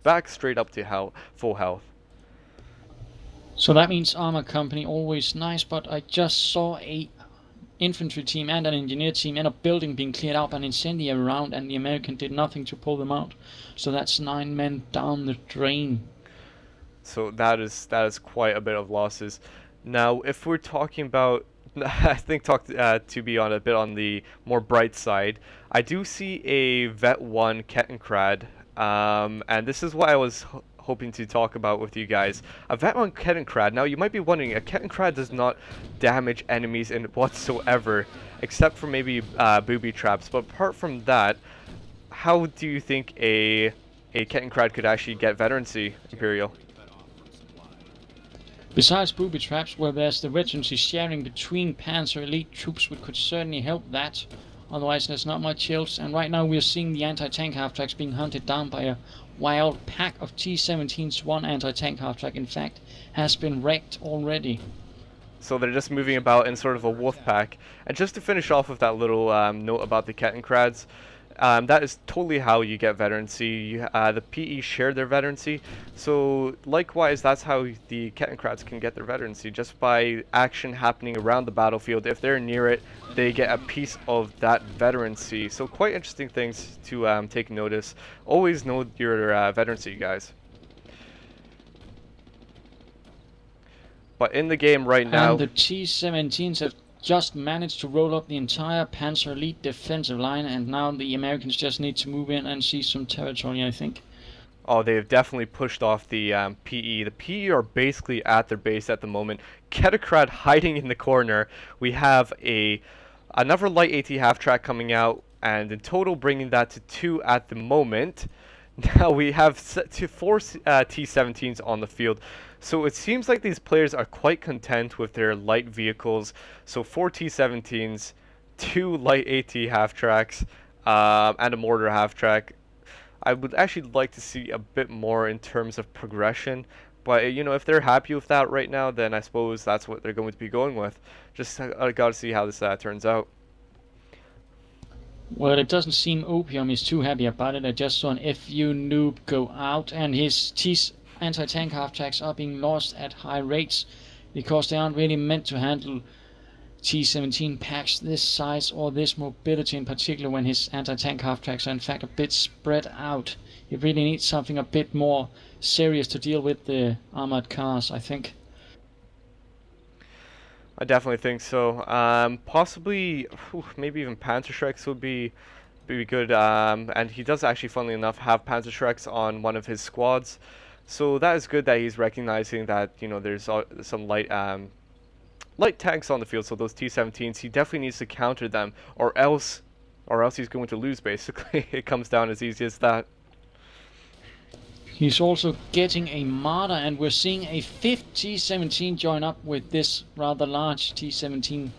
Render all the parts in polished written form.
back straight up to full health. So that means armor company always nice, but I just saw a infantry team and an engineer team in a building being cleared out by an incendiary round, and the American did nothing to pull them out. So that's 9 men down the drain. So that is quite a bit of losses. Now, if we're talking about, I think to be on a bit on the more bright side, I do see a Vet 1 Kettenkrad, and this is what I was hoping to talk about with you guys. A Vet 1 Kettenkrad. Now, you might be wondering, a Kettenkrad does not damage enemies in whatsoever, except for maybe booby traps. But apart from that, how do you think a Kettenkrad could actually get veterancy, Imperial? Besides booby traps, well, there's the veterancy sharing between Panzer elite troops, which could certainly help that. Otherwise, there's not much else. And right now, we're seeing the anti-tank half-tracks being hunted down by a wild pack of T-17s. One anti-tank half-track, in fact, has been wrecked already. So they're just moving about in sort of a wolf pack. And just to finish off with that little note about the Kettenkrads, that is totally how you get veterancy. The PE share their veterancy, so likewise that's how the Kettenkrats can get their veterancy, just by action happening around the battlefield. If they're near it, they get a piece of that veterancy. So quite interesting things to take notice. Always know your veterancy, guys. But in the game right now, and the T-17s have just managed to roll up the entire Panzer elite defensive line, and now the Americans just need to move in and seize some territory, I think. oh, they've definitely pushed off the PE. The PE are basically at their base at the moment. Kettenkrad hiding in the corner. We have another light AT half-track coming out, and in total bringing that to 2 at the moment. Now we have 4 T-17s on the field. So it seems like these players are quite content with their light vehicles. So 4 T-17s, 2 light AT half-tracks, and a mortar half-track. I would actually like to see a bit more in terms of progression. But, you know, if they're happy with that right now, then I suppose that's what they're going to be going with. Just got to see how this turns out. Well, it doesn't seem Opium is too happy about it. I just saw an FU noob go out, and his anti-tank half-tracks are being lost at high rates because they aren't really meant to handle T-17 packs this size or this mobility in particular, when his anti-tank half-tracks are in fact a bit spread out. He really needs something a bit more serious to deal with the armored cars, I think. I definitely think so. Possibly, maybe even Panzerschrecks would be good. And he does actually, funnily enough, have Panzerschrecks on one of his squads. So that is good that he's recognizing that, you know, there's some light tanks on the field. So those T-17s, he definitely needs to counter them, or else he's going to lose. Basically, it comes down as easy as that. He's also getting a martyr, and we're seeing a 5th T-17 join up with this rather large T-17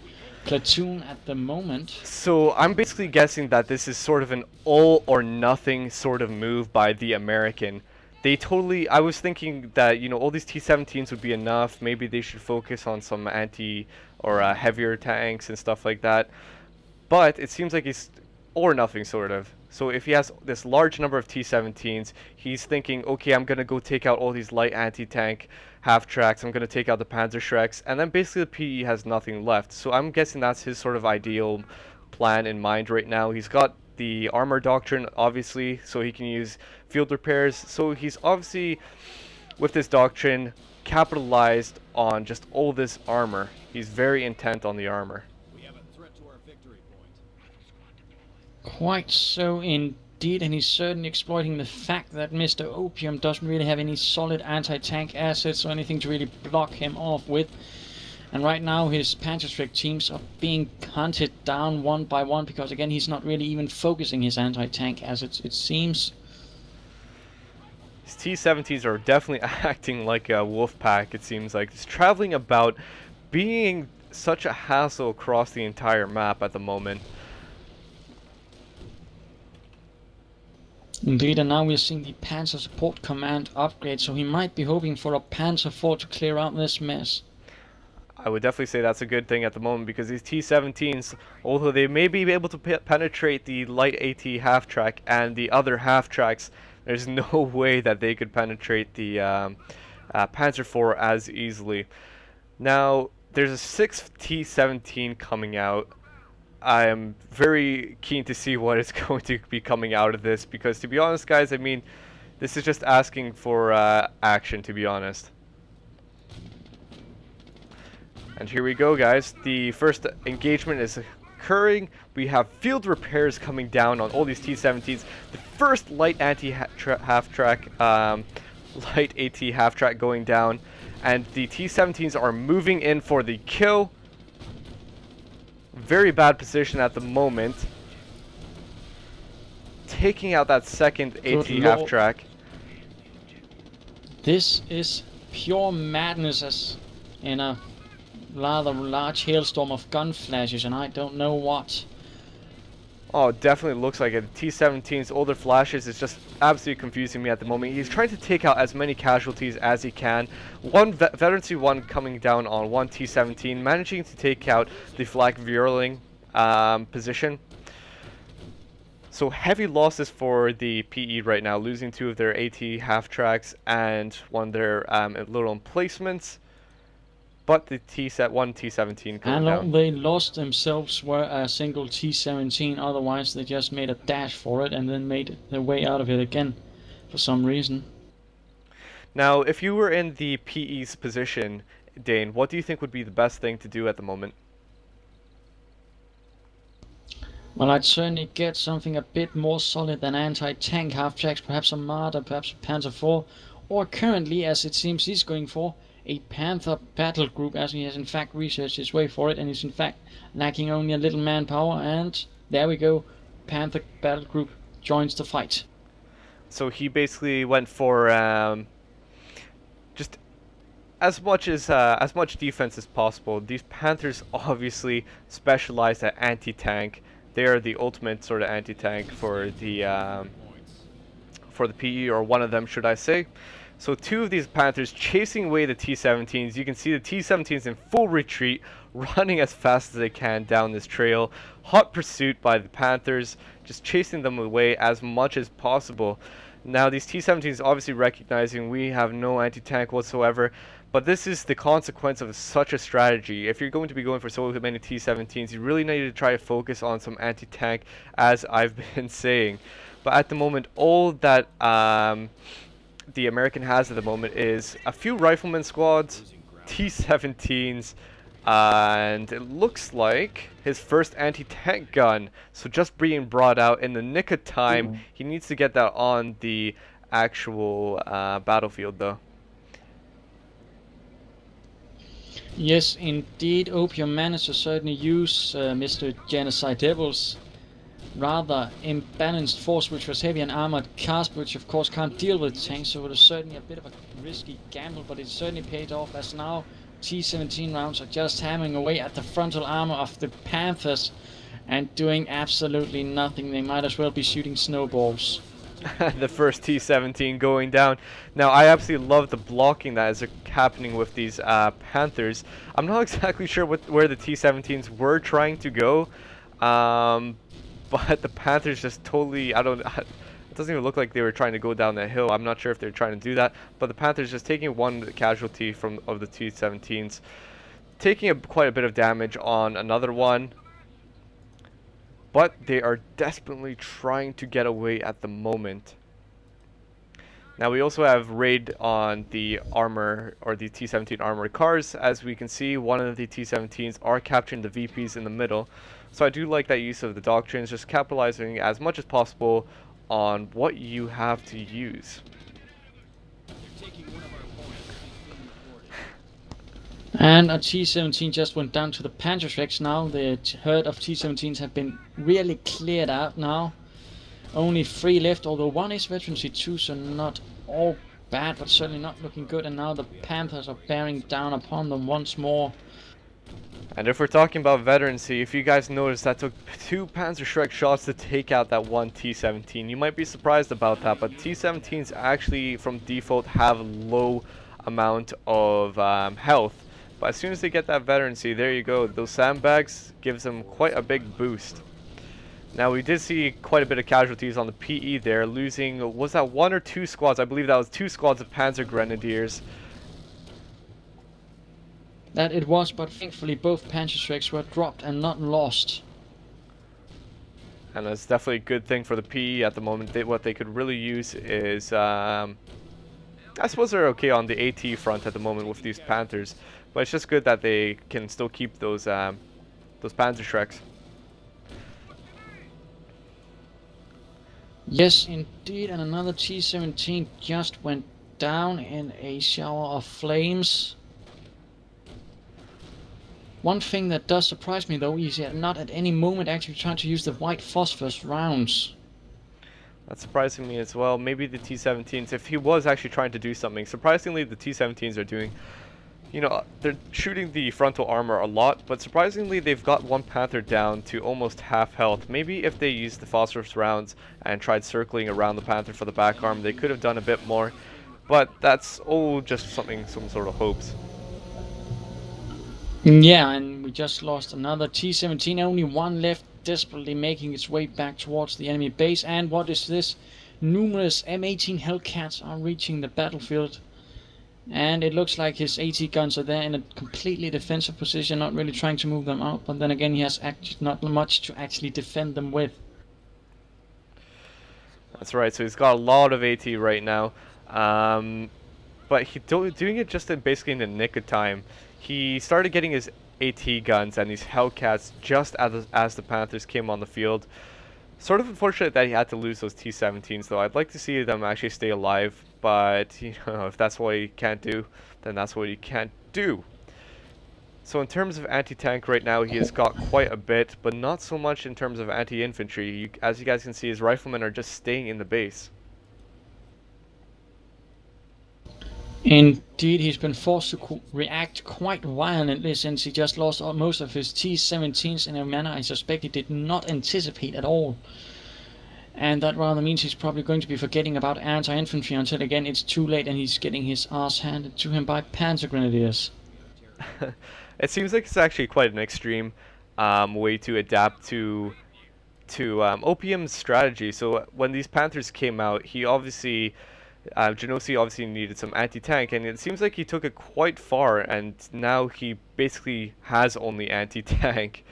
platoon at the moment. So I'm basically guessing that this is sort of an all or nothing sort of move by the American. I was thinking that, you know, all these T-17s would be enough. Maybe they should focus on some anti or heavier tanks and stuff like that. But it seems like it's all or nothing sort of. So if he has this large number of T-17s, he's thinking, okay, I'm going to go take out all these light anti-tank half-tracks, I'm going to take out the Panzerschrecks, and then basically the PE has nothing left. So I'm guessing that's his sort of ideal plan in mind right now. He's got the armor doctrine, obviously, so he can use field repairs. So he's obviously, with this doctrine, capitalized on just all this armor. He's very intent on the armor. Quite so indeed, and he's certainly exploiting the fact that Mr. Opium doesn't really have any solid anti-tank assets or anything to really block him off with. And right now his Panzerschreck teams are being hunted down one by one because, again, he's not really even focusing his anti-tank assets, it seems. His T-17s are definitely acting like a wolf pack, it seems like. It's traveling about, being such a hassle across the entire map at the moment. Indeed, and now we're seeing the Panzer Support Command upgrade, so he might be hoping for a Panzer IV to clear out this mess. I would definitely say that's a good thing at the moment, because these T-17s, although they may be able to penetrate the light AT half-track and the other half-tracks, There's no way that they could penetrate the Panzer IV as easily. Now, there's a 6th T-17 coming out. I am very keen to see what is going to be coming out of this, because to be honest, guys, I mean, this is just asking for action, to be honest. And here we go, guys. The first engagement is occurring. We have field repairs coming down on all these T-17s. The first light anti-half-track, light AT half-track going down. And the T-17s are moving in for the kill. Very bad position at the moment. Taking out that second AT half-track. This is pure madness, as in a rather large hailstorm of gun flashes, and I don't know what. Oh, it definitely looks like it. T-17's older flashes is just absolutely confusing me at the moment. He's trying to take out as many casualties as he can. One Veteran C1 coming down on one T-17, managing to take out the Flak Vierling position. So heavy losses for the PE right now, losing 2 of their AT half-tracks and 1 of their little emplacements. But the one T-17 coming down. They lost themselves were a single T-17, otherwise they just made a dash for it and then made their way out of it again for some reason. Now, if you were in the PE's position, Dane, what do you think would be the best thing to do at the moment? Well, I'd certainly get something a bit more solid than anti-tank half-tracks, perhaps a Marder, perhaps a Panzer IV, or currently, as it seems he's going for, a Panther battle group, as he has in fact researched his way for it and is in fact lacking only a little manpower, and there we go, Panther battle group joins the fight. So he basically went for just as much defense as possible. These Panthers obviously specialize at anti-tank. They are the ultimate sort of anti-tank for the PE, or one of them, should I say. So 2 of these Panthers chasing away the T-17s. You can see the T-17s in full retreat, running as fast as they can down this trail. Hot pursuit by the Panthers, just chasing them away as much as possible. Now these T-17s obviously recognizing we have no anti-tank whatsoever, but this is the consequence of such a strategy. If you're going to be going for so many T-17s, you really need to try to focus on some anti-tank, as I've been saying. But at the moment, all that the American has at the moment is a few rifleman squads, T-17s, and it looks like his first anti-tank gun. So just being brought out in the nick of time. He needs to get that on the actual battlefield, though. Yes, indeed, Opium managed to certainly use Mr. GenociDevil's rather imbalanced force, which was heavy and armored cast, which of course can't deal with tanks, so it was certainly a bit of a risky gamble, but it certainly paid off, as now T-17 rounds are just hammering away at the frontal armor of the Panthers and doing absolutely nothing. They might as well be shooting snowballs. The first T-17 going down. Now, I absolutely love the blocking that is happening with these Panthers. I'm not exactly sure where the T-17s were trying to go, but the Panthers just totally, it doesn't even look like they were trying to go down that hill. I'm not sure if they're trying to do that, but the Panthers just taking 1 casualty of the T-17s, taking quite a bit of damage on another one. But they are desperately trying to get away at the moment. Now we also have raid on the armor, or the T-17 armored cars. As we can see, one of the T-17s are capturing the VPs in the middle. So I do like that use of the doctrines, just capitalizing as much as possible on what you have to use. And a T-17 just went down to the Panzerschrecks now. The herd of T-17s have been really cleared out now. Only 3 left, although 1 is Veteran C2, so not all bad, but certainly not looking good. And now the Panthers are bearing down upon them once more. And if we're talking about veterancy, if you guys noticed, that took 2 Panzerschreck shots to take out that 1 T-17. You might be surprised about that, but T-17s actually, from default, have low amount of health. But as soon as they get that veterancy, there you go. Those sandbags gives them quite a big boost. Now we did see quite a bit of casualties on the PE there, losing, was that 1 or 2 squads? I believe that was 2 squads of Panzer Grenadiers. That it was, but thankfully both Panzerschrecks were dropped and not lost. And that's definitely a good thing for the PE at the moment. What they could really use is, I suppose they're okay on the AT front at the moment with these Panthers, but it's just good that they can still keep those Panzerschrecks. Yes, indeed, and another T-17 just went down in a shower of flames. One thing that does surprise me though is not at any moment actually trying to use the white phosphorus rounds. That's surprising me as well. Maybe the T-17s, if he was actually trying to do something. Surprisingly, the T-17s are doing, you know, they're shooting the frontal armor a lot, but surprisingly they've got one Panther down to almost half health. Maybe if they used the phosphorus rounds and tried circling around the Panther for the back arm, they could have done a bit more. But that's all just some sort of hopes. Yeah, and we just lost another T-17, only one left, desperately making its way back towards the enemy base. And what is this? Numerous M18 Hellcats are reaching the battlefield. And it looks like his AT guns are there in a completely defensive position, not really trying to move them out. But then again, he has not much to actually defend them with. That's right, so he's got a lot of AT right now. But he's doing it just basically in the nick of time. He started getting his AT guns and these Hellcats just as the Panthers came on the field. Sort of unfortunate that he had to lose those T-17s though. I'd like to see them actually stay alive, but you know, if that's what he can't do, then that's what he can't do. So in terms of anti-tank right now, he has got quite a bit, but not so much in terms of anti-infantry. As you guys can see, his riflemen are just staying in the base. Indeed, he's been forced to react quite violently since he just lost most of his T-17s in a manner I suspect he did not anticipate at all. And that rather means he's probably going to be forgetting about anti-infantry until again it's too late and he's getting his ass handed to him by Panzer Grenadiers. It seems like it's actually quite an extreme way to adapt to Opium's strategy. So when these Panthers came out, he obviously... Genoci obviously needed some anti-tank, and it seems like he took it quite far, and now he basically has only anti-tank.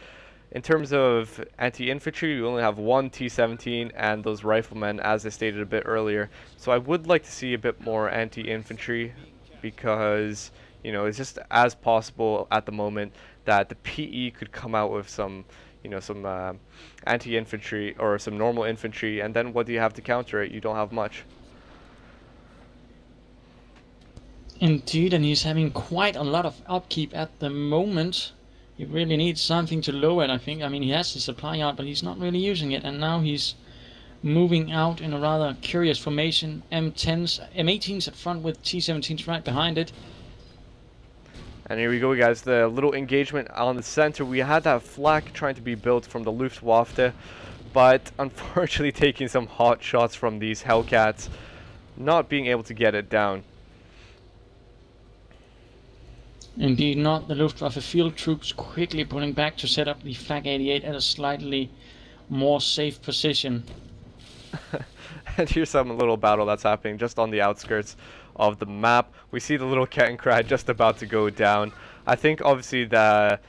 In terms of anti-infantry, you only have one T-17 and those riflemen, as I stated a bit earlier. So I would like to see a bit more anti-infantry, because, you know, it's just as possible at the moment that the PE could come out with some, you know, some anti-infantry or some normal infantry, and then what do you have to counter it? You don't have much. Indeed, and he's having quite a lot of upkeep at the moment. He really needs something to lower it, I think. I mean, he has the supply out, but he's not really using it. And now he's moving out in a rather curious formation. M18s at front with T-17s right behind it. And here we go, guys. The little engagement on the center. We had that flak trying to be built from the Luftwaffe, but unfortunately taking some hot shots from these Hellcats, not being able to get it down. Indeed not. The Luftwaffe field troops quickly pulling back to set up the Flak 88 at a slightly more safe position. And here's some little battle that's happening just on the outskirts of the map. We see the little Kettenkrad just about to go down. I think obviously the